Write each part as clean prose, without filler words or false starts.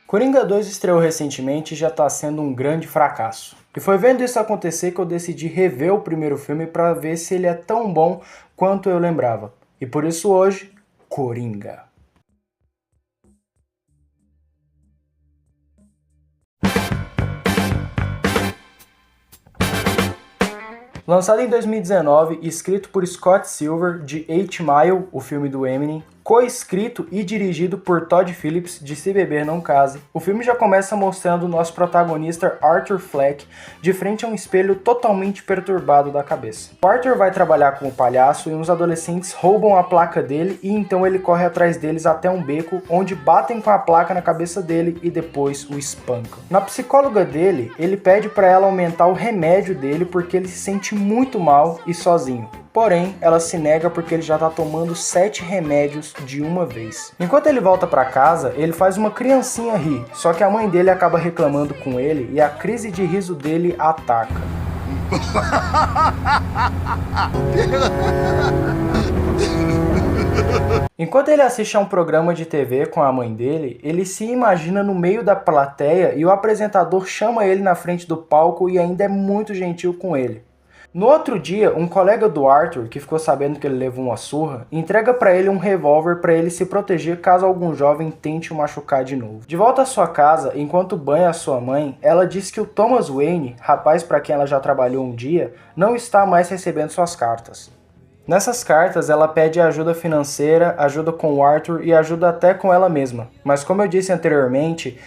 Coringa 2 estreou recentemente e já está sendo um grande fracasso. E foi vendo isso acontecer que eu decidi rever o primeiro filme para ver se ele é tão bom quanto eu lembrava. E por isso hoje, Coringa. Lançado em 2019 e escrito por Scott Silver, de 8 Mile, o filme do Eminem, co-escrito e dirigido por Todd Phillips, de Se Beber Não Case, o filme já começa mostrando o nosso protagonista Arthur Fleck de frente a um espelho totalmente perturbado da cabeça. O Arthur vai trabalhar como palhaço e uns adolescentes roubam a placa dele e então ele corre atrás deles até um beco, onde batem com a placa na cabeça dele e depois o espancam. Na psicóloga dele, ele pede para ela aumentar o remédio dele porque ele se sente muito mal e sozinho. Porém, ela se nega porque ele já está tomando 7 remédios de uma vez. Enquanto ele volta para casa, ele faz uma criancinha rir, só que a mãe dele acaba reclamando com ele e a crise de riso dele ataca. Enquanto ele assiste a um programa de TV com a mãe dele, ele se imagina no meio da plateia e o apresentador chama ele na frente do palco e ainda é muito gentil com ele. No outro dia, um colega do Arthur, que ficou sabendo que ele levou uma surra, entrega para ele um revólver para ele se proteger caso algum jovem tente o machucar de novo. De volta à sua casa, enquanto banha a sua mãe, ela diz que o Thomas Wayne, rapaz para quem ela já trabalhou um dia, não está mais recebendo suas cartas. Nessas cartas, ela pede ajuda financeira, ajuda com o Arthur e ajuda até com ela mesma. Mas como eu disse anteriormente,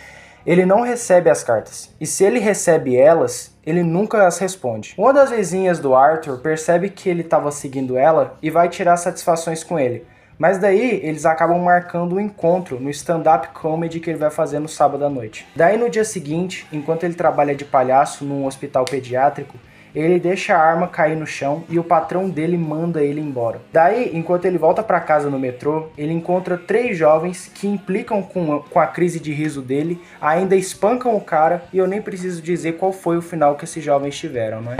ele não recebe as cartas, e se ele recebe elas, ele nunca as responde. Uma das vizinhas do Arthur percebe que ele estava seguindo ela e vai tirar satisfações com ele. Mas daí eles acabam marcando um encontro no stand-up comedy que ele vai fazer no sábado à noite. Daí no dia seguinte, enquanto ele trabalha de palhaço num hospital pediátrico, ele deixa a arma cair no chão e o patrão dele manda ele embora. Daí, enquanto ele volta para casa no metrô, ele encontra 3 jovens que implicam com a crise de riso dele, ainda espancam o cara e eu nem preciso dizer qual foi o final que esses jovens tiveram, não é?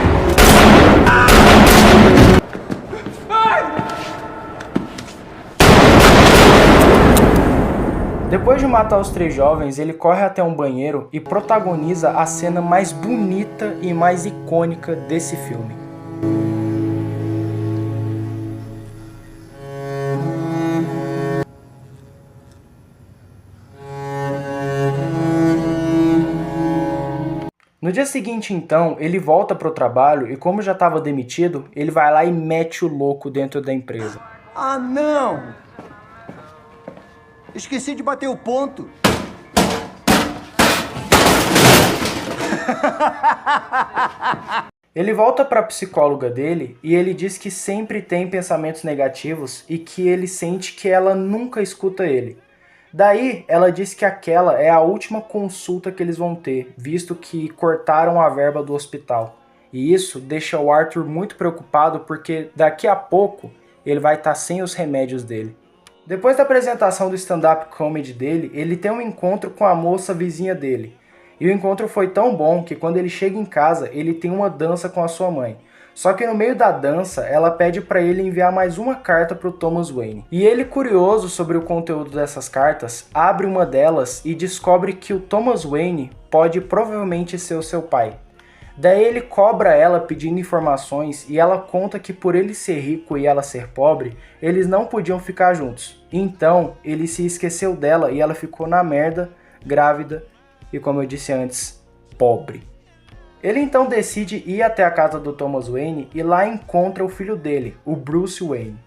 Depois de matar os 3 jovens, ele corre até um banheiro e protagoniza a cena mais bonita e mais icônica desse filme. No dia seguinte, então, ele volta pro trabalho e como já estava demitido, ele vai lá e mete o louco dentro da empresa. Ah, não! Esqueci de bater o ponto. Ele volta para a psicóloga dele e ele diz que sempre tem pensamentos negativos e que ele sente que ela nunca escuta ele. Daí, ela diz que aquela é a última consulta que eles vão ter, visto que cortaram a verba do hospital. E isso deixa o Arthur muito preocupado porque daqui a pouco ele vai estar sem os remédios dele. Depois da apresentação do stand-up comedy dele, ele tem um encontro com a moça vizinha dele. E o encontro foi tão bom que quando ele chega em casa, ele tem uma dança com a sua mãe. Só que no meio da dança, ela pede para ele enviar mais uma carta para o Thomas Wayne. E ele, curioso sobre o conteúdo dessas cartas, abre uma delas e descobre que o Thomas Wayne pode provavelmente ser o seu pai. Daí ele cobra ela pedindo informações e ela conta que por ele ser rico e ela ser pobre, eles não podiam ficar juntos. Então ele se esqueceu dela e ela ficou na merda, grávida e, como eu disse antes, pobre. Ele então decide ir até a casa do Thomas Wayne e lá encontra o filho dele, o Bruce Wayne.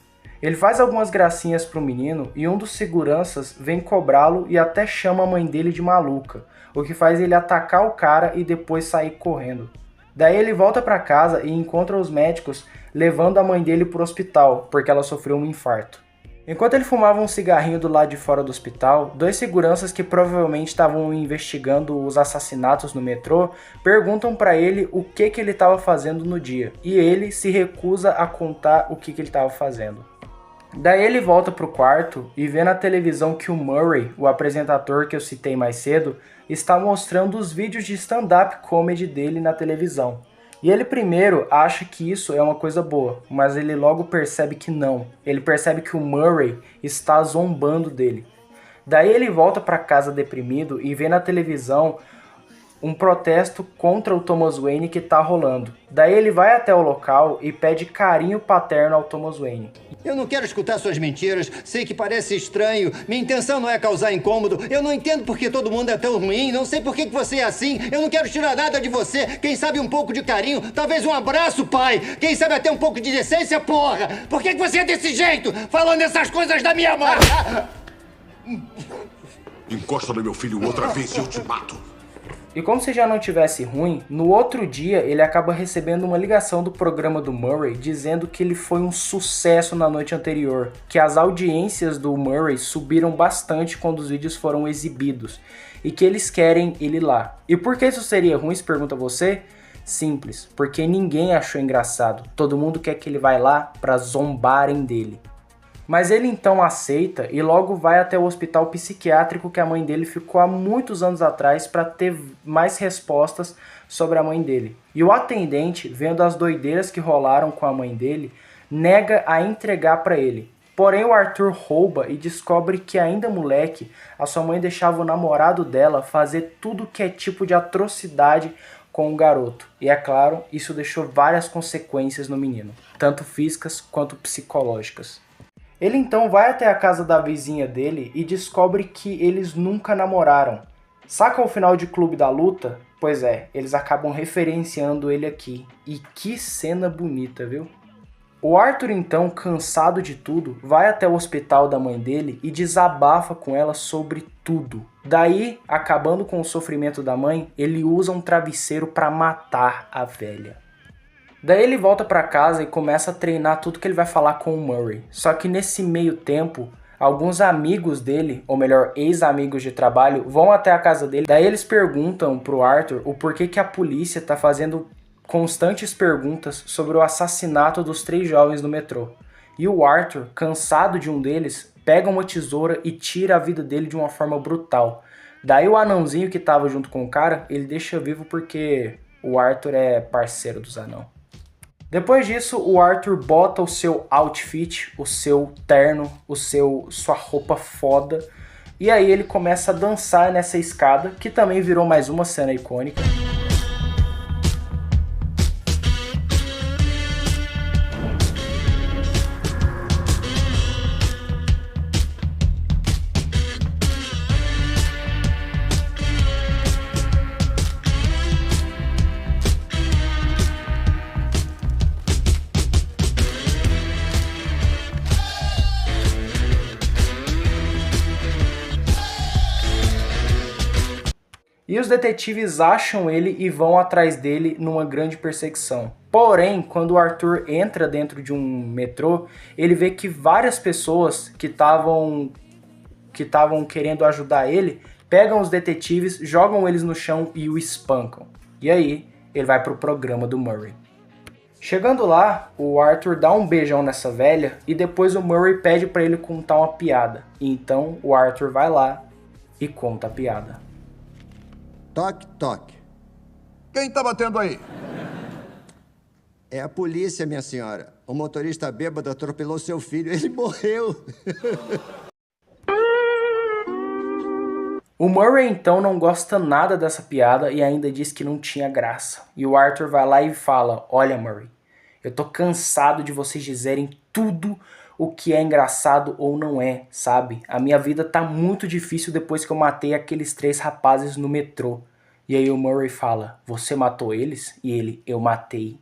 Ele faz algumas gracinhas pro menino e um dos seguranças vem cobrá-lo e até chama a mãe dele de maluca, o que faz ele atacar o cara e depois sair correndo. Daí ele volta para casa e encontra os médicos levando a mãe dele pro hospital, porque ela sofreu um infarto. Enquanto ele fumava um cigarrinho do lado de fora do hospital, 2 seguranças que provavelmente estavam investigando os assassinatos no metrô perguntam para ele o que ele estava fazendo no dia, e ele se recusa a contar o que ele estava fazendo. Daí ele volta pro quarto e vê na televisão que o Murray, o apresentador que eu citei mais cedo, está mostrando os vídeos de stand-up comedy dele na televisão. E ele primeiro acha que isso é uma coisa boa, mas ele logo percebe que não. Ele percebe que o Murray está zombando dele. Daí ele volta para casa deprimido e vê na televisão um protesto contra o Thomas Wayne que tá rolando. Daí ele vai até o local e pede carinho paterno ao Thomas Wayne. Eu não quero escutar suas mentiras, sei que parece estranho, minha intenção não é causar incômodo, eu não entendo por que todo mundo é tão ruim, não sei por que você é assim, eu não quero tirar nada de você, quem sabe um pouco de carinho, talvez um abraço, pai, quem sabe até um pouco de decência, porra! Por que você é desse jeito, falando essas coisas da minha mãe? Encosta no meu filho outra vez e eu te mato. E como se já não tivesse ruim, no outro dia ele acaba recebendo uma ligação do programa do Murray dizendo que ele foi um sucesso na noite anterior, que as audiências do Murray subiram bastante quando os vídeos foram exibidos e que eles querem ele lá. E por que isso seria ruim, se pergunta você? Simples, porque ninguém achou engraçado, todo mundo quer que ele vá lá para zombarem dele. Mas ele então aceita e logo vai até o hospital psiquiátrico que a mãe dele ficou há muitos anos atrás para ter mais respostas sobre a mãe dele. E o atendente, vendo as doideiras que rolaram com a mãe dele, nega a entregar para ele. Porém o Arthur rouba e descobre que ainda moleque, a sua mãe deixava o namorado dela fazer tudo que é tipo de atrocidade com o garoto. E é claro, isso deixou várias consequências no menino, tanto físicas quanto psicológicas. Ele então vai até a casa da vizinha dele e descobre que eles nunca namoraram. Saca o final de Clube da Luta? Pois é, eles acabam referenciando ele aqui. E que cena bonita, viu? O Arthur então, cansado de tudo, vai até o hospital da mãe dele e desabafa com ela sobre tudo. Daí, acabando com o sofrimento da mãe, ele usa um travesseiro para matar a velha. Daí ele volta para casa e começa a treinar tudo que ele vai falar com o Murray. Só que nesse meio tempo, alguns amigos dele, ou melhor, ex-amigos de trabalho, vão até a casa dele. Daí eles perguntam pro Arthur o porquê que a polícia tá fazendo constantes perguntas sobre o assassinato dos 3 jovens no metrô. E o Arthur, cansado de um deles, pega uma tesoura e tira a vida dele de uma forma brutal. Daí o anãozinho que tava junto com o cara, ele deixa vivo porque o Arthur é parceiro dos anãos. Depois disso, o Arthur bota o seu outfit, o seu terno, sua roupa foda, e aí ele começa a dançar nessa escada, que também virou mais uma cena icônica. E os detetives acham ele e vão atrás dele numa grande perseguição. Porém, quando o Arthur entra dentro de um metrô, ele vê que várias pessoas que estavam querendo ajudar ele, pegam os detetives, jogam eles no chão e o espancam. E aí, ele vai pro programa do Murray. Chegando lá, o Arthur dá um beijão nessa velha e depois o Murray pede para ele contar uma piada. E então o Arthur vai lá e conta a piada. Toque, toque. Quem tá batendo aí? É a polícia, minha senhora. O motorista bêbado atropelou seu filho, ele morreu. O Murray então não gosta nada dessa piada e ainda diz que não tinha graça. E o Arthur vai lá e fala: olha Murray, eu tô cansado de vocês dizerem tudo o que é engraçado ou não é, sabe? A minha vida tá muito difícil depois que eu matei aqueles 3 rapazes no metrô. E aí o Murray fala: você matou eles? E ele: eu matei.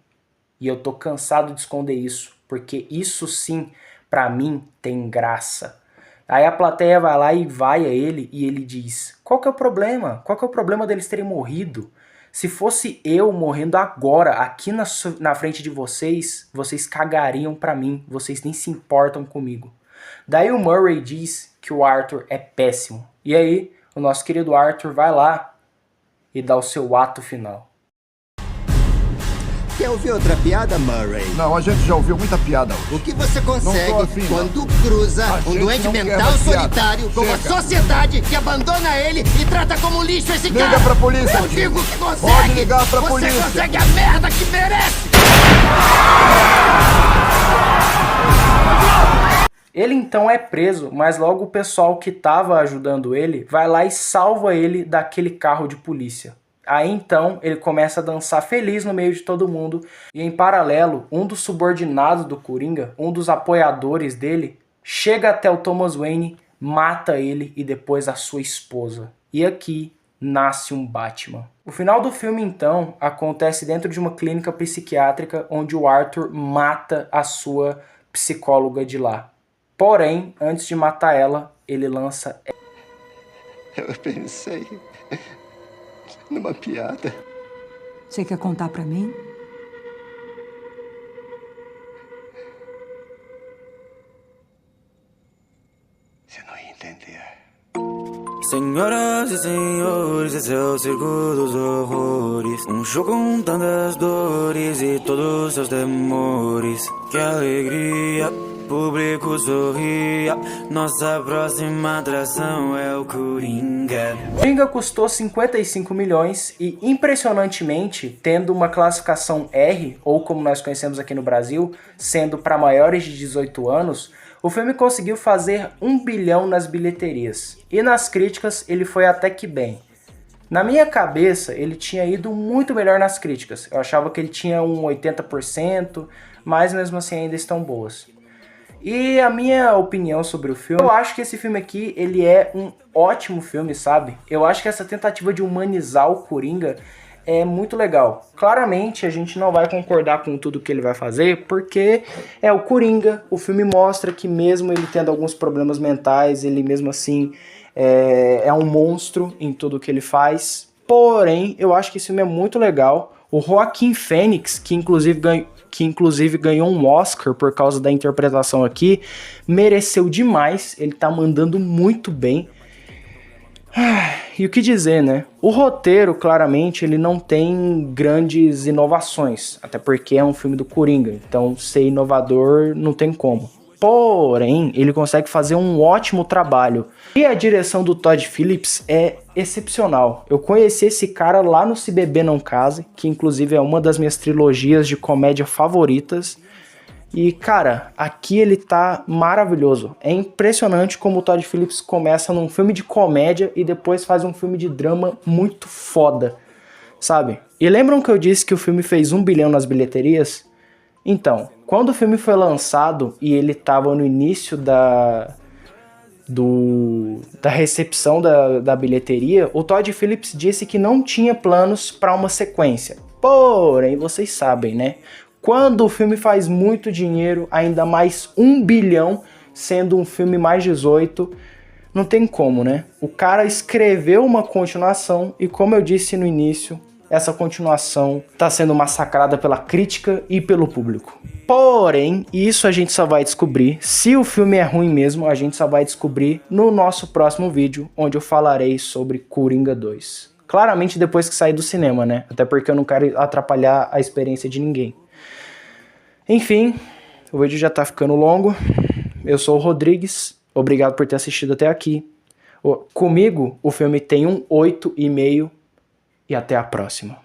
E eu tô cansado de esconder isso, porque isso sim, pra mim, tem graça. Aí a plateia vai lá e vai a ele e ele diz: qual que é o problema? Qual que é o problema deles terem morrido? Se fosse eu morrendo agora, aqui na frente de vocês, vocês cagariam pra mim, vocês nem se importam comigo. Daí o Murray diz que o Arthur é péssimo. E aí, o nosso querido Arthur vai lá e dá o seu ato final. Quer ouvir outra piada, Murray? Não, a gente já ouviu muita piada hoje. O que você consegue Não tô afim, quando não. cruza A um gente doente não quer mental mais piada. solitário com uma Chega. sociedade que abandona ele e trata como lixo esse Liga cara? pra polícia, Eu tio. digo que consegue! Pode ligar pra polícia. Você consegue a merda que merece! Ele então é preso, mas logo o pessoal que estava ajudando ele vai lá e salva ele daquele carro de polícia. Aí então ele começa a dançar feliz no meio de todo mundo e em paralelo, um dos subordinados do Coringa, um dos apoiadores dele, chega até o Thomas Wayne, mata ele e depois a sua esposa. E aqui nasce um Batman. O final do filme então acontece dentro de uma clínica psiquiátrica onde o Arthur mata a sua psicóloga de lá. Porém, antes de matar ela, ele lança... Eu pensei numa piada. Você quer contar pra mim? Você não ia entender. Senhoras e senhores, esse é o Circo dos Horrores. Um show com tantas dores e todos os seus temores. Que alegria, público sorria. Nossa próxima atração é o Coringa. Coringa custou 55 milhões e, impressionantemente, tendo uma classificação R, ou como nós conhecemos aqui no Brasil, sendo para maiores de 18 anos, o filme conseguiu fazer 1 bilhão nas bilheterias. E nas críticas ele foi até que bem. Na minha cabeça ele tinha ido muito melhor nas críticas. Eu achava que ele tinha um 80%, mas mesmo assim ainda estão boas. E a minha opinião sobre o filme, eu acho que esse filme aqui, ele é um ótimo filme, sabe? Eu acho que essa tentativa de humanizar o Coringa é muito legal. Claramente a gente não vai concordar com tudo que ele vai fazer, porque é o Coringa. O filme mostra que mesmo ele tendo alguns problemas mentais, ele mesmo assim é um monstro em tudo que ele faz. Porém, eu acho que esse filme é muito legal. O Joaquin Phoenix, que inclusive ganhou um Oscar por causa da interpretação aqui, mereceu demais. Ele tá mandando muito bem. E o que dizer, né? O roteiro, claramente, ele não tem grandes inovações, até porque é um filme do Coringa, então ser inovador não tem como. Porém, ele consegue fazer um ótimo trabalho. E a direção do Todd Phillips é excepcional. Eu conheci esse cara lá no Se Beber Não Case, que inclusive é uma das minhas trilogias de comédia favoritas. E, cara, aqui ele tá maravilhoso. É impressionante como o Todd Phillips começa num filme de comédia e depois faz um filme de drama muito foda, sabe? E lembram que eu disse que o filme fez 1 bilhão nas bilheterias? Então, quando o filme foi lançado e ele tava no início da recepção da bilheteria, o Todd Phillips disse que não tinha planos para uma sequência. Porém, vocês sabem, né? Quando o filme faz muito dinheiro, ainda mais 1 bilhão, sendo um filme mais 18, não tem como, né? O cara escreveu uma continuação e, como eu disse no início, essa continuação está sendo massacrada pela crítica e pelo público. Porém, isso a gente só vai descobrir, se o filme é ruim mesmo, a gente só vai descobrir no nosso próximo vídeo, onde eu falarei sobre Coringa 2. Claramente depois que sair do cinema, né? Até porque eu não quero atrapalhar a experiência de ninguém. Enfim, o vídeo já tá ficando longo. Eu sou o Rodrigues, obrigado por ter assistido até aqui. Comigo, o filme tem um 8,5 e até a próxima.